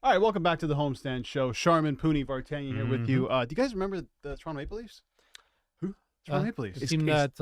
All right, welcome back to the Homestand Show. Sharman, Pooni, Vartanian here with you. Do you guys remember the Toronto Maple Leafs? Who? Toronto Maple Leafs. A team that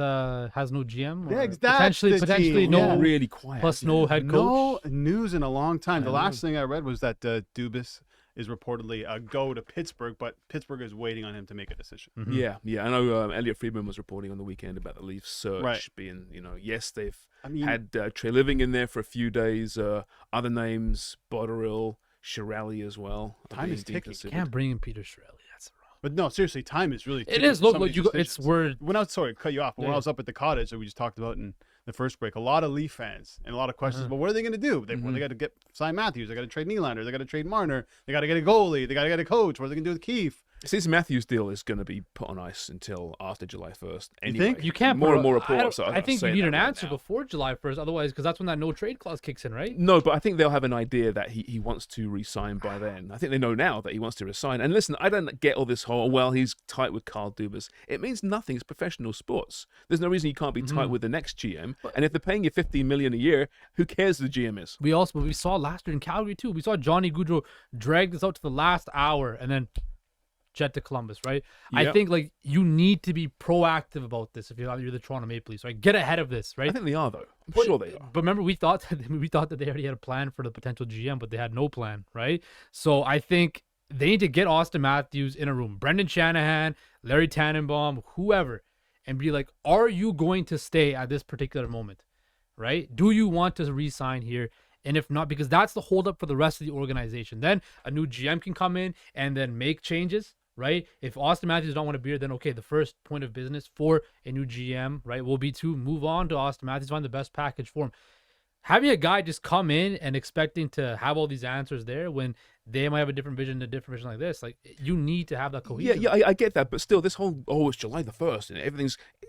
has no GM? Yeah, Potentially no, yeah. Really quiet. Plus no head coach? No news in a long time. The I last know. thing I read was that Dubas is reportedly a go to Pittsburgh, but Pittsburgh is waiting on him to make a decision. Yeah. I know Elliot Friedman was reporting on the weekend about the Leafs search Right. being, yes, they've I mean, had Trey Living in there for a few days. Other names, Botterill, Chiarelli as well. are Time being is ticking. considered. Can't bring in Peter Chiarelli. That's wrong. but no, seriously, time is really It ticking is. for Look, some of these it's decisions. word. When I was sorry to cut you off, but when I Yeah. was up at the cottage that we just talked about in the first break, a lot of Leaf fans and a lot of questions. But what are they going to do? They got to sign Matthews. They got to trade Nylander. They got to trade Marner. They got to get a goalie. They got to get a coach. What are they going to do with Keefe? Since Matthews' deal is going to be put on ice until after July 1st. Anyway. think? You can't. More put- and more I don't- reports. I think you saying need that an right answer now. before July 1st, otherwise, because that's when that no trade clause kicks in, right? No, but I think they'll have an idea that he wants to resign by then. I think they know now that he wants to resign. And listen, I don't get all this whole, well, he's tight with Carl Dubas. It means nothing. It's professional sports. There's no reason you can't be tight with the next GM. And if they're paying you $15 million a year, who cares who the GM is? We saw last year in Calgary too. We saw Johnny Gaudreau drag this out to the last hour and then jet to Columbus, right? I Yep. think like you need to be proactive about this if you're the Toronto Maple Leafs, right? Get ahead of this, right? I think they are, though. I'm sure they are. But remember, we thought that they already had a plan for the potential GM, but they had no plan, right? So I think they need to get Auston Matthews in a room, Brendan Shanahan, Larry Tannenbaum, whoever, and be like, are you going to stay at this particular moment, right? Do you want to re-sign here? And if not, because that's the holdup for the rest of the organization. Then a new GM can come in and then make changes, right? If Auston Matthews don't want to be here, then okay, the first point of business for a new GM, right, will be to move on to Auston Matthews, find the best package for him. Having a guy just come in and expecting to have all these answers there when they might have a different vision like this, like you need to have that cohesion. Yeah, I get that. But still, this whole, it's July the 1st and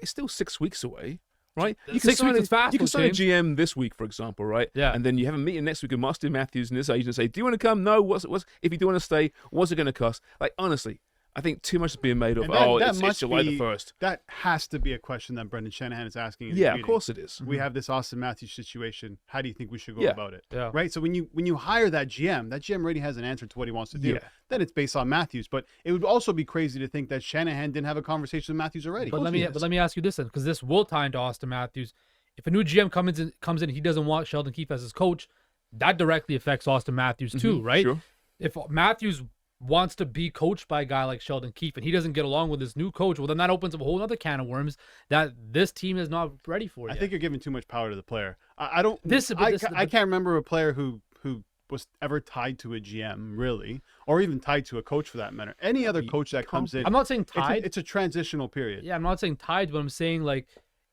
it's still 6 weeks away. Right, you can 6 sign weeks is fast, You can sign a James. GM this week, for example, right? Yeah. And then you have a meeting next week with Auston Matthews and his agent and say, "Do you want to come? No. What's if you do want to stay? What's it going to cost?" Like honestly, I think too much is being made of. And that It's must July be- the 1st. That has to be a question that Brendan Shanahan is asking. In his Yeah, of meeting. course it is. We have this Auston Matthews situation. How do you think we should go Yeah. about it? Yeah. Right. So when you hire that GM already has an answer to what he wants to do. Yeah. Then it's based on Matthews. But it would also be crazy to think that Shanahan didn't have a conversation with Matthews already. But let me ask you this then, because this will tie into Auston Matthews. If a new GM comes in, he doesn't want Sheldon Keefe as his coach. That directly affects Auston Matthews too, right? Sure. If Matthews wants to be coached by a guy like Sheldon Keefe and he doesn't get along with his new coach, well, then that opens up a whole other can of worms that this team is not ready for I yet. think you're giving too much power to the player. I don't. But I can't remember a player who was ever tied to a GM really, or even tied to a coach for that matter. Any other coach that comes in, I'm not saying tied. It's a transitional period. Yeah, I'm not saying tied, but I'm saying like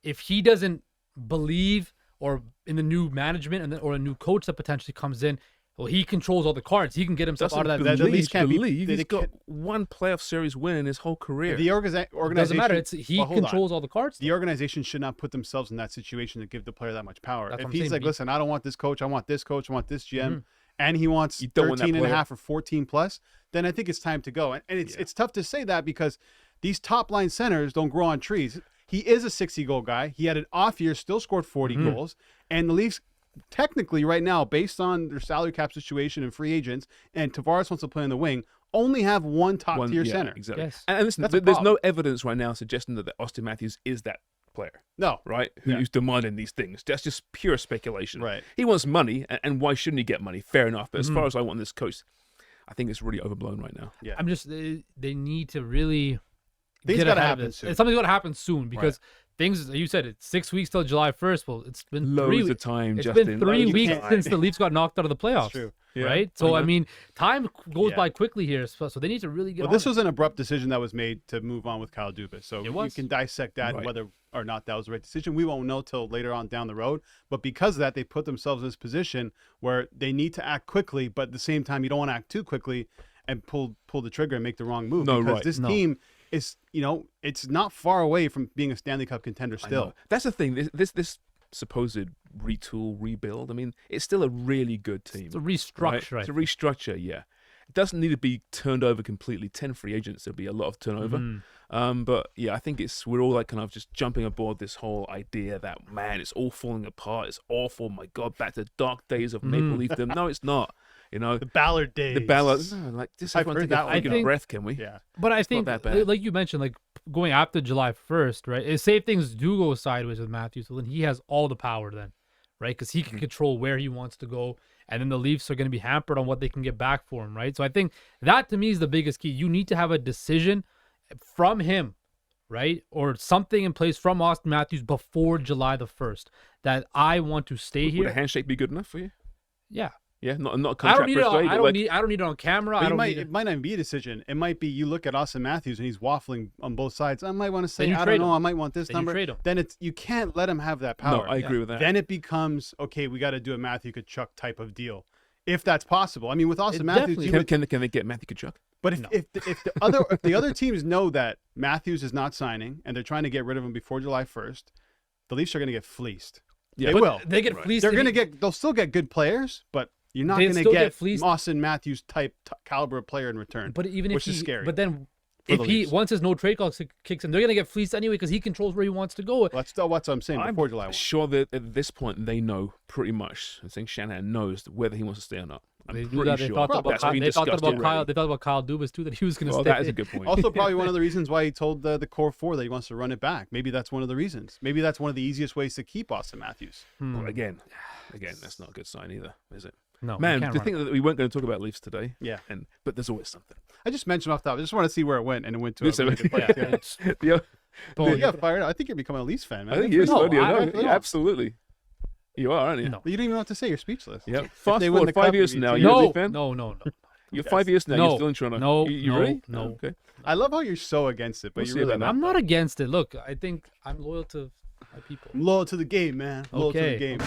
if he doesn't believe or in the new management or a new coach that potentially comes in, well, he controls all the cards. He can get himself out of that. That at least can't be- believe they he's got can't- one playoff series win in his whole career. The It organization doesn't matter. He well, hold on. controls all the cards. The organization should not put themselves in that situation to give the player that much power. That's If what I'm he's saying. like, listen, I don't want this coach, I want this coach, I want this GM, and he wants You don't want that 13 and a player. half or 14 plus, then I think it's time to go. And it's tough to say that because these top line centers don't grow on trees. He is a 60-goal guy. He had an off year, still scored 40 goals. And the Leafs, technically right now, based on their salary cap situation and free agents, and Tavares wants to play on the wing, only have one top-tier center. Exactly. Yes. And listen, That's a there's no problem. evidence right now suggesting that Auston Matthews is that player. No. Right? Yeah. Who's demanding these things. That's just pure speculation. Right. He wants money, and why shouldn't he get money? Fair enough. But as far as I want this coach, I think it's really overblown right now. Yeah. I'm just they need to really Things get gotta ahead of happen this. soon. Something's got to happen soon because things. You said it's 6 weeks till July 1st. Well, it's been Loads of time, It's Justin. been 3 loads of weeks time. since the Leafs got knocked out of the playoffs. true. Yeah, Right. So pretty I much. mean, time goes Yeah. by quickly here. So they need to really get. Well, on this it. was an abrupt decision that was made to move on with Kyle Dubas. So It you was. can dissect that and Right. whether or not that was the right decision. We won't know till later on down the road. But because of that, they put themselves in this position where they need to act quickly, but at the same time, you don't want to act too quickly and pull the trigger and make the wrong move. No, because right. this No. team is, it's not far away from being a Stanley Cup contender I know. still. That's the thing. This supposed retool, rebuild, I mean, it's still a really good team. It's a restructure. Right? It's a restructure, yeah. It doesn't need to be turned over completely. 10 free agents, there'll be a lot of turnover. But yeah, I think we're all like kind of just jumping aboard this whole idea that, man, it's all falling apart. It's awful. My God, back to dark days of Maple Leafdom. No, it's not. You know, The Ballard days. the Ballard. No, like just I've everyone heard take that a one. fucking I think- breath, can we? Yeah. But I think, that bad. like you mentioned, like going after July 1st, right? Say if things do go sideways with Matthews, so then he has all the power then, right? Because he can control where he wants to go, and then the Leafs are going to be hampered on what they can get back for him, right? So I think that to me is the biggest key. You need to have a decision from him, right? Or something in place from Auston Matthews before July the 1st that I want to stay Would here. a handshake be good enough for you? Yeah. Yeah, not a I don't contract need per it. se, I but don't like, need. I don't need it on camera. But I don't might, need it might not be a decision. It might be you look at Auston Matthews and he's waffling on both sides. I might want to say, Then you I trade don't know, him. I might want this Then you number. trade him. Then you can't let him have that no, power. I agree with that. Then it becomes, okay, we got to do a Matthew Tkachuk type of deal. If that's possible. I mean, with Auston It Matthews, definitely you can, would, can they get Matthew Tkachuk? but if the other teams know that Matthews is not signing and they're trying to get rid of him before July 1st, the Leafs are going to get fleeced. Yeah, They but will. They get Right. fleeced. They're and going he- to get. They'll still get good players, but you're not They'd going to still get get fleeced. Auston Matthews type caliber player in return. But even if which is he, scary But then for if the he Leafs. once his no trade clause kicks in, they're gonna get fleeced anyway because he controls where he wants to go. Well, that's still what I'm saying before July 1. Sure that at this point they know pretty much. I think Shanahan knows whether he wants to stay or not. I'm They pretty do that. They sure. thought That's about Kyle. been They thought discussed about Kyle. already. They thought about Kyle Dubas too that he was gonna Well, stay. that is a good point. Also, probably one of the reasons why he told the core four that he wants to run it back. Maybe that's one of the reasons. Maybe that's one of the easiest ways to keep Auston Matthews. Well, again, that's not a good sign either, is it? No, Man, you can't to run think that we weren't going to talk about Leafs today. Yeah. But there's always something. I just mentioned off the top. I just want to see where it went, and it went to a Listen, really good place. Yeah. It's- Yeah, Boom. Yeah, fired up. I think you're becoming a Leafs fan, man. I think Good you're for No, slowly. I- No, yeah, absolutely. You are, aren't you? No. You don't even know what to say. You're speechless. Yep. If Fast they win forward the 5 cup, years you'd from now, be- you're a No, Leaf fan? no. You're 5 years now, No. you're still in Toronto. No, You no, really? no. Okay. I love how you're so against it, but We'll you're see really about not. I'm not against it. Look, I think I'm loyal to my people. I'm loyal to the game, man. Loyal to the Okay. game.